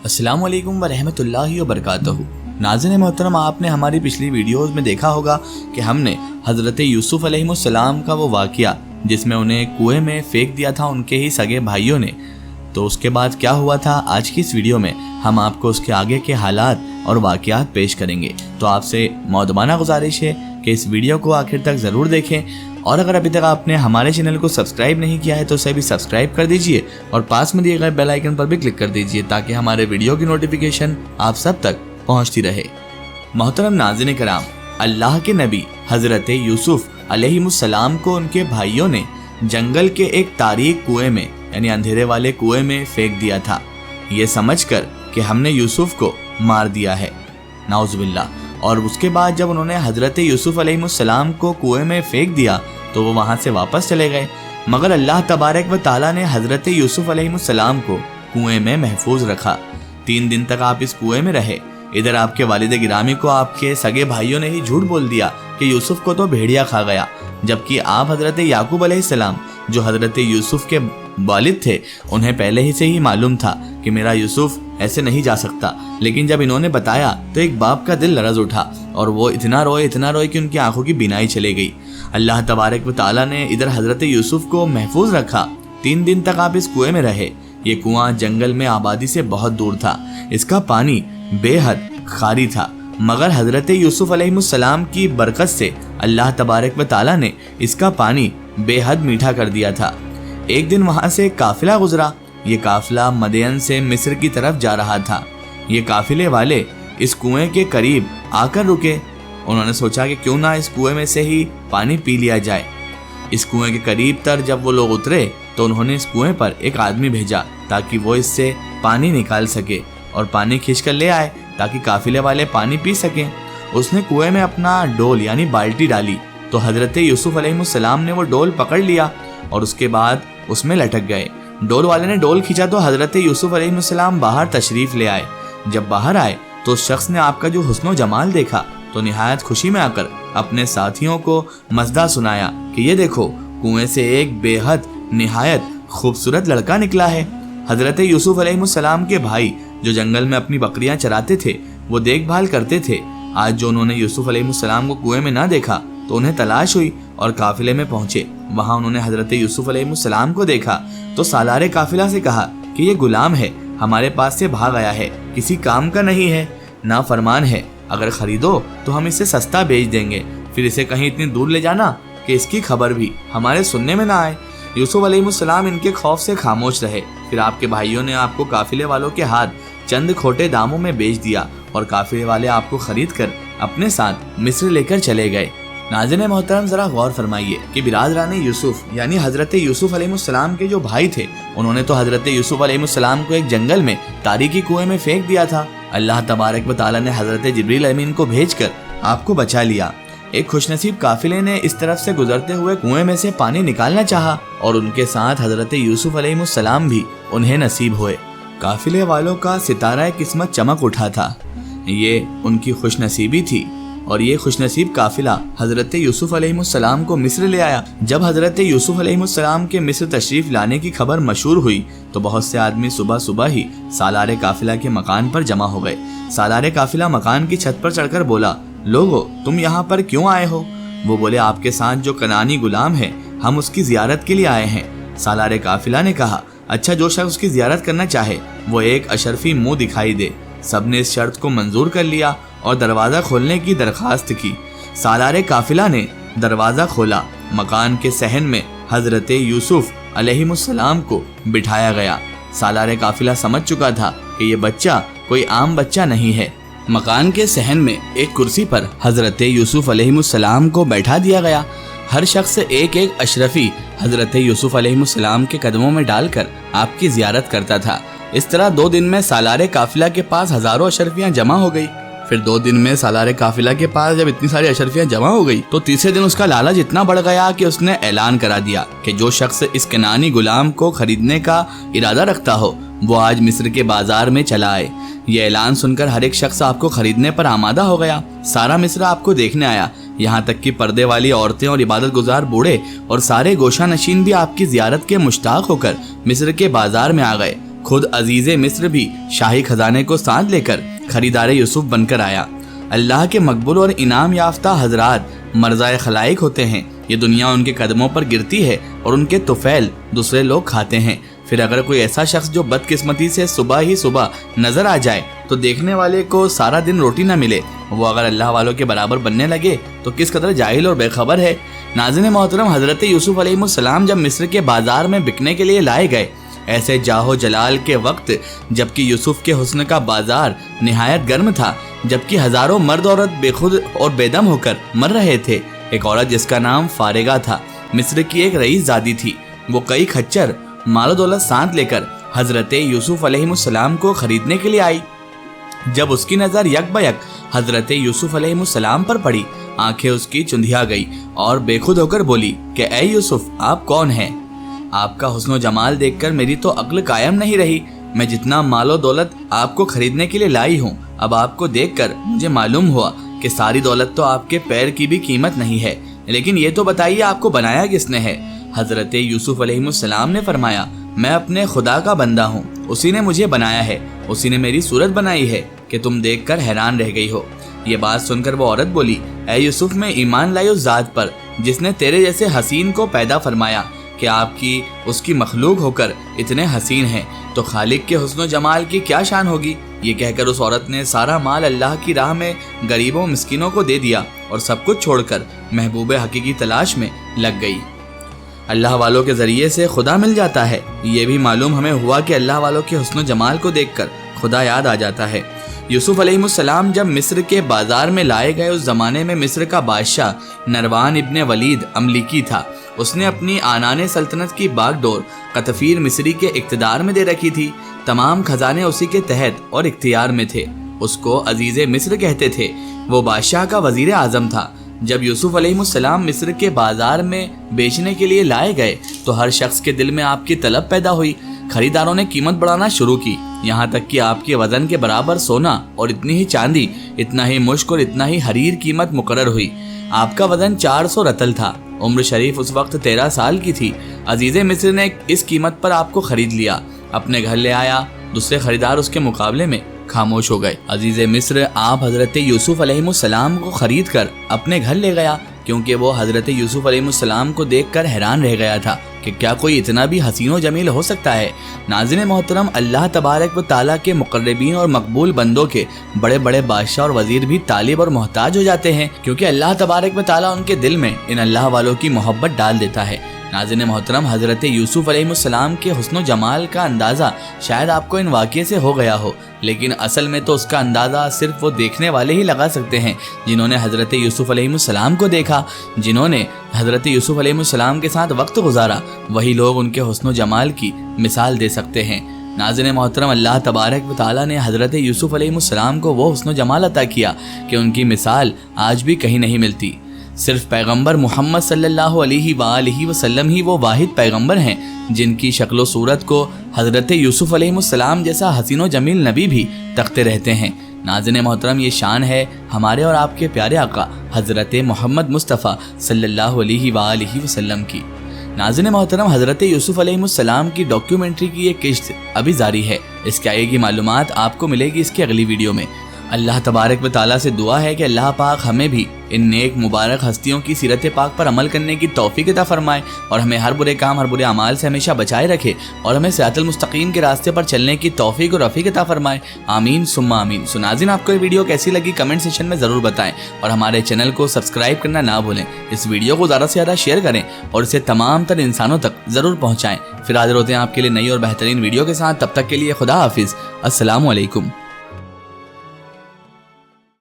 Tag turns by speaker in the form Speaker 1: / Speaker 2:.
Speaker 1: السلام علیکم ورحمۃ اللہ وبرکاتہ۔ ناظرین محترم، آپ نے ہماری پچھلی ویڈیوز میں دیکھا ہوگا کہ ہم نے حضرت یوسف علیہ السلام کا وہ واقعہ جس میں انہیں کنویں میں پھینک دیا تھا ان کے ہی سگے بھائیوں نے، تو اس کے بعد کیا ہوا تھا آج کی اس ویڈیو میں ہم آپ کو اس کے آگے کے حالات اور واقعات پیش کریں گے۔ تو آپ سے مؤدبانہ گزارش ہے کہ اس ویڈیو کو آخر تک ضرور دیکھیں، اور اگر ابھی تک آپ نے ہمارے چینل کو سبسکرائب نہیں کیا ہے تو اسے بھی سبسکرائب کر دیجئے اور پاس میں دیے گئے بیل آئیکن پر بھی کلک کر دیجئے تاکہ ہمارے ویڈیو کی نوٹیفیکیشن آپ سب تک پہنچتی رہے۔ محترم ناظرین کرام، اللہ کے نبی حضرت یوسف علیہ السلام کو ان کے بھائیوں نے جنگل کے ایک تاریک کنویں میں یعنی اندھیرے والے کنویں میں پھینک دیا تھا، یہ سمجھ کر کہ ہم نے یوسف کو مار دیا ہے، نعوذ باللہ۔ اور اس کے بعد جب انہوں نے حضرت یوسف علیہ السلام کو کنویں میں پھینک دیا تو وہ وہاں سے واپس چلے گئے، مگر اللہ تبارک و تعالیٰ نے حضرت یوسف علیہ السلام کو کنویں میں محفوظ رکھا۔ 3 دن تک آپ اس کنویں میں رہے۔ ادھر آپ کے والد گرامی کو آپ کے سگے بھائیوں نے ہی جھوٹ بول دیا کہ یوسف کو تو بھیڑیا کھا گیا، جبکہ آپ حضرت یعقوب علیہ السلام جو حضرت یوسف کے والد تھے انہیں پہلے ہی سے ہی معلوم تھا کہ میرا یوسف ایسے نہیں جا سکتا، لیکن جب انہوں نے بتایا تو ایک باپ کا دل لرز اٹھا اور وہ اتنا روئے کہ ان کی آنکھوں کی بینائی چلے گئی۔ اللہ تبارک و تعالیٰ نے ادھر حضرت یوسف کو محفوظ رکھا۔ 3 دن تک آپ اس کنویں میں رہے۔ یہ کنواں جنگل میں آبادی سے بہت دور تھا، اس کا پانی بے حد خاری تھا، مگر حضرت یوسف علیہ السلام کی برکت سے اللہ تبارک و تعالیٰ نے اس کا پانی بے حد میٹھا کر دیا تھا۔ ایک دن وہاں سے ایک قافلہ گزرا۔ یہ قافلہ مدین سے مصر کی طرف جا رہا تھا۔ یہ قافلے والے اس کنویں کے قریب آ کر رکے۔ انہوں نے سوچا کہ کیوں نہ اس کنویں میں سے ہی پانی پی لیا جائے۔ اس کنویں کے قریب تر جب وہ لوگ اترے تو انہوں نے اس کنویں پر ایک آدمی بھیجا تاکہ وہ اس سے پانی نکال سکے اور پانی کھینچ کر لے آئے تاکہ قافلے والے پانی پی سکیں۔ اس نے کنویں میں اپنا ڈول یعنی بالٹی ڈالی تو حضرت یوسف علیہ السلام نے وہ ڈول پکڑ لیا اور اس کے بعد اس میں لٹک گئے۔ ڈول والے نے ڈول کھینچا تو حضرت یوسف علیہ السلام باہر تشریف لے آئے۔ جب باہر آئے تو اس شخص نے آپ کا جو حسن و جمال دیکھا تو نہایت خوشی میں آ کر اپنے ساتھیوں کو مزدہ سنایا کہ یہ دیکھو، کنویں سے ایک بے حد نہایت خوبصورت لڑکا نکلا ہے۔ حضرت یوسف علیہ السلام کے بھائی جو جنگل میں اپنی بکریاں چراتے تھے وہ دیکھ بھال کرتے تھے۔ آج جو انہوں نے یوسف علیہ السلام کو کنویں میں نہ دیکھا تو انہیں تلاش ہوئی اور قافلے میں پہنچے۔ وہاں انہوں نے حضرت یوسف علیہ السلام کو دیکھا تو سالار قافلہ سے کہا کہ یہ غلام ہے، ہمارے پاس سے بھاگ آیا ہے، کسی کام کا نہیں ہے، نافرمان ہے، اگر خریدو تو ہم اسے سستا بیچ دیں گے، پھر اسے کہیں اتنی دور لے جانا کہ اس کی خبر بھی ہمارے سننے میں نہ آئے۔ یوسف علیہ السلام ان کے خوف سے خاموش رہے۔ پھر آپ کے بھائیوں نے آپ کو قافلے والوں کے ہاتھ چند کھوٹے داموں میں بیچ دیا اور قافلے والے آپ کو خرید کر اپنے ساتھ مصر لے کر چلے گئے۔ ناظرین محترم، ذرا غور فرمائیے کہ برادران یوسف یعنی حضرت یوسف علیہ السلام کے جو بھائی تھے انہوں نے تو حضرت یوسف علیہ السلام کو ایک جنگل میں تاریکی کنویں میں پھینک دیا تھا۔ اللہ تبارک و تعالیٰ نے حضرت جبریل امین کو بھیج کر آپ کو بچا لیا۔ ایک خوش نصیب قافلے نے اس طرف سے گزرتے ہوئے کنویں میں سے پانی نکالنا چاہا اور ان کے ساتھ حضرت یوسف علیہ السلام بھی انہیں نصیب ہوئے۔ قافلے والوں کا ستارہ قسمت چمک اٹھا تھا، یہ ان کی خوش نصیبی تھی، اور یہ خوش نصیب قافلہ حضرت یوسف علیہ السلام کو مصر لے آیا۔ جب حضرت یوسف علیہ السلام کے مصر تشریف لانے کی خبر مشہور ہوئی تو بہت سے آدمی صبح ہی سالار قافلہ کے مکان پر جمع ہو گئے۔ سالار قافلہ مکان کی چھت پر چڑھ کر بولا، لوگو تم یہاں پر کیوں آئے ہو؟ وہ بولے، آپ کے ساتھ جو کنعانی غلام ہے ہم اس کی زیارت کے لیے آئے ہیں۔ سالار قافلہ نے کہا، اچھا، جو شخص اس کی زیارت کرنا چاہے وہ ایک اشرفی منہ دکھائی دے۔ سب نے اس شرط کو منظور کر لیا اور دروازہ کھولنے کی درخواست کی۔ سالار قافلہ نے دروازہ کھولا۔ مکان کے صحن میں حضرت یوسف علیہ السلام کو بٹھایا گیا۔ سالار قافلہ سمجھ چکا تھا کہ یہ بچہ کوئی عام بچہ نہیں ہے۔ مکان کے صحن میں ایک کرسی پر حضرت یوسف علیہ السلام کو بیٹھا دیا گیا۔ ہر شخص ایک اشرفی حضرت یوسف علیہ السلام کے قدموں میں ڈال کر آپ کی زیارت کرتا تھا۔ اس طرح 2 دن میں سالار قافلہ کے پاس ہزاروں اشرفیاں جمع ہو گئی۔ پھر 2 دن میں سالار قافلہ کے پاس جب اتنی ساری اشرفیاں جمع ہو گئی تو تیسرے دن اس کا لالچ اتنا بڑھ گیا کہ اس نے اعلان کرا دیا کہ جو شخص اس کنعانی غلام کو خریدنے کا ارادہ رکھتا ہو وہ آج مصر کے بازار میں چلا آئے۔ یہ اعلان سن کر ہر ایک شخص آپ کو خریدنے پر آمادہ ہو گیا۔ سارا مصر آپ کو دیکھنے آیا، یہاں تک کہ پردے والی عورتیں اور عبادت گزار بوڑھے اور سارے گوشہ نشین بھی آپ کی زیارت کے مشتاق ہو کر مصر کے بازار میں آ گئے۔ خود عزیز مصر بھی شاہی خزانے کو ساتھ لے کر خریدار یوسف بن کر آیا۔ اللہ کے مقبول اور انعام یافتہ حضرات مرزائے خلائق ہوتے ہیں، یہ دنیا ان کے قدموں پر گرتی ہے اور ان کے طفیل دوسرے لوگ کھاتے ہیں۔ پھر اگر کوئی ایسا شخص جو بدقسمتی سے صبح ہی صبح نظر آ جائے تو دیکھنے والے کو سارا دن روٹی نہ ملے، وہ اگر اللہ والوں کے برابر بننے لگے تو کس قدر جاہل اور بے خبر ہے۔ ناظرین محترم، حضرت یوسف علیہ السلام جب مصر کے بازار میں بکنے کے لیے لائے گئے، ایسے جاہو جلال کے وقت جبکہ یوسف کے حسن کا بازار نہایت گرم تھا، جبکہ ہزاروں مرد عورت بے خود اور بے دم ہو کر مر رہے تھے، ایک عورت جس کا نام فارغہ تھا، مصر کی ایک رئیس زادی تھی، وہ کئی کھچر مال و دولت ساتھ لے کر حضرت یوسف علیہ السلام کو خریدنے کے لیے آئی۔ جب اس کی نظر یک بیک حضرت یوسف علیہ السلام پر پڑی، آنکھیں اس کی چندھیا گئی اور بے خود ہو کر بولی کہ اے یوسف، آپ کون ہیں؟ آپ کا حسن و جمال دیکھ کر میری تو عقل قائم نہیں رہی، میں جتنا مال و دولت آپ کو خریدنے کے لیے لائی ہوں، اب آپ کو دیکھ کر مجھے معلوم ہوا کہ ساری دولت تو آپ کے پیر کی بھی قیمت نہیں ہے، لیکن یہ تو بتائیے آپ کو بنایا کس نے ہے؟ حضرت یوسف علیہ السلام نے فرمایا، میں اپنے خدا کا بندہ ہوں، اسی نے مجھے بنایا ہے، اسی نے میری صورت بنائی ہے کہ تم دیکھ کر حیران رہ گئی ہو۔ یہ بات سن کر وہ عورت بولی، اے یوسف، میں ایمان لائی اس ذات پر جس نے تیرے جیسے حسین کو پیدا فرمایا کہ آپ کی اس کی مخلوق ہو کر اتنے حسین ہیں، تو خالق کے حسن و جمال کی کیا شان ہوگی؟ یہ کہہ کر اس عورت نے سارا مال اللہ کی راہ میں غریبوں مسکینوں کو دے دیا اور سب کچھ چھوڑ کر محبوب حقیقی تلاش میں لگ گئی۔ اللہ والوں کے ذریعے سے خدا مل جاتا ہے، یہ بھی معلوم ہمیں ہوا کہ اللہ والوں کے حسن و جمال کو دیکھ کر خدا یاد آ جاتا ہے۔ یوسف علیہ السلام جب مصر کے بازار میں لائے گئے، اس زمانے میں مصر کا بادشاہ نروان ابن ولید املیکی تھا۔ اس نے اپنی آنان سلطنت کی باغ ڈور قطفیر مصری کے اقتدار میں دے رکھی تھی، تمام خزانے اسی کے تحت اور اختیار میں تھے۔ اس کو عزیز مصر کہتے تھے، وہ بادشاہ کا وزیر اعظم تھا۔ جب یوسف علیہ السلام مصر کے بازار میں بیچنے کے لیے لائے گئے تو ہر شخص کے دل میں آپ کی طلب پیدا ہوئی۔ خریداروں نے قیمت بڑھانا شروع کی، یہاں تک کہ آپ کے وزن کے برابر سونا اور اتنی ہی چاندی، اتنا ہی مشک اور اتنا ہی حریر قیمت مقرر ہوئی۔ آپ کا وزن 400 رطل تھا، عمر شریف اس وقت 13 سال کی تھی۔ عزیز مصر نے اس قیمت پر آپ کو خرید لیا، اپنے گھر لے آیا، دوسرے خریدار اس کے مقابلے میں خاموش ہو گئے۔ عزیز مصر آپ حضرت یوسف علیہ السلام کو خرید کر اپنے گھر لے گیا، کیونکہ وہ حضرت یوسف علیہ السلام کو دیکھ کر حیران رہ گیا تھا کہ کیا کوئی اتنا بھی حسین و جمیل ہو سکتا ہے۔ ناظرین محترم، اللہ تبارک و تعالیٰ کے مقربین اور مقبول بندوں کے بڑے بڑے بادشاہ اور وزیر بھی طالب اور محتاج ہو جاتے ہیں، کیونکہ اللہ تبارک و تعالیٰ ان کے دل میں ان اللہ والوں کی محبت ڈال دیتا ہے۔ ناظرین محترم، حضرت یوسف علیہ السلام کے حسن و جمال کا اندازہ شاید آپ کو ان واقعے سے ہو گیا ہو، لیکن اصل میں تو اس کا اندازہ صرف وہ دیکھنے والے ہی لگا سکتے ہیں جنہوں نے حضرت یوسف علیہ السلام کو دیکھا، جنہوں نے حضرت یوسف علیہ السلام کے ساتھ وقت گزارا، وہی لوگ ان کے حسن و جمال کی مثال دے سکتے ہیں۔ ناظرین محترم، اللہ تبارک و تعالیٰ نے حضرت یوسف علیہ السلام کو وہ حسن و جمال عطا کیا کہ ان کی مثال آج بھی کہیں نہیں ملتی۔ صرف پیغمبر محمد صلی اللہ علیہ وآلہ وسلم ہی وہ واحد پیغمبر ہیں جن کی شکل و صورت کو حضرت یوسف علیہ السلام جیسا حسین و جمیل نبی بھی تکتے رہتے ہیں۔ ناظرین محترم، یہ شان ہے ہمارے اور آپ کے پیارے آقا حضرت محمد مصطفیٰ صلی اللہ علیہ وآلہ وسلم کی۔ ناظرین محترم، حضرت یوسف علیہ السلام کی ڈاکیومنٹری کی یہ قسط ابھی جاری ہے، اس کے آگے کی معلومات آپ کو ملے گی اس کی اگلی ویڈیو میں۔ اللہ تبارک و تعالیٰ سے دعا ہے کہ اللہ پاک ہمیں بھی ان نیک مبارک ہستیوں کی سیرت پاک پر عمل کرنے کی توفیق عطا فرمائے اور ہمیں ہر برے کام، ہر برے اعمال سے ہمیشہ بچائے رکھے اور ہمیں صراط المستقیم کے راستے پر چلنے کی توفیق اور رفیق عطا فرمائے، آمین ثم آمین۔ ناظرین، آپ کو یہ ویڈیو کیسی لگی کمنٹ سیکشن میں ضرور بتائیں اور ہمارے چینل کو سبسکرائب کرنا نہ بھولیں۔ اس ویڈیو کو زیادہ سے زیادہ شیئر کریں اور اسے تمام تر انسانوں تک ضرور پہنچائیں۔ پھر حاضر ہوتے ہیں آپ کے لیے نئی اور بہترین ویڈیو کے ساتھ، تب تک کے لیے خدا حافظ، السلام علیکم۔